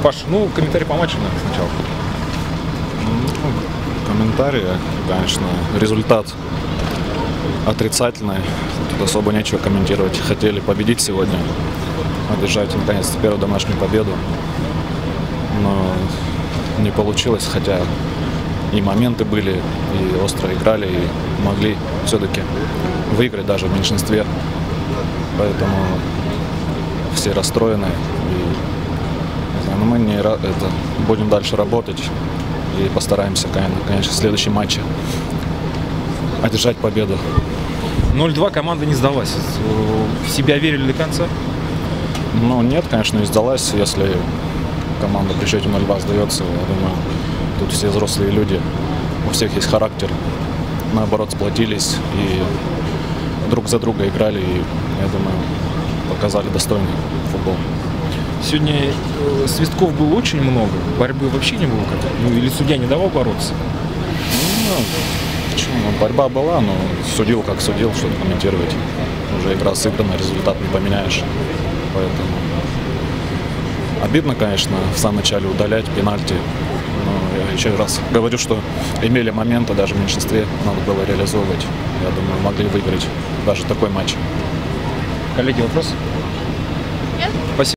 Паш, ну, комментарий по матчу надо сначала. Ну, комментарии, конечно, результат отрицательный. Тут особо нечего комментировать. Хотели победить сегодня, одержать наконец-то первую домашнюю победу. Но не получилось, хотя и моменты были, и остро играли, и могли все-таки выиграть даже в меньшинстве. Поэтому все расстроены. И, не знаю, но мы будем дальше работать и постараемся, конечно, в следующем матче одержать победу. 0-2 команда не сдалась. В себя верили до конца? Ну, нет, конечно, не сдалась. Если команда при счете 0-2 сдается, я думаю, тут все взрослые люди, у всех есть характер. Наоборот, сплотились и друг за друга играли. И, я думаю, показали достойный футбол. Сегодня свистков было очень много, борьбы вообще не было как-то? Ну, или судья не давал бороться? Ну, почему? Борьба была, но судил как судил, что-то комментировать. Уже игра сыграна, результат не поменяешь. Поэтому обидно, конечно, в самом начале удалять пенальти. Но я еще раз говорю, что имели моменты, даже в меньшинстве надо было реализовывать. Я думаю, могли выиграть даже такой матч. Коллеги, вопрос? Нет. Спасибо.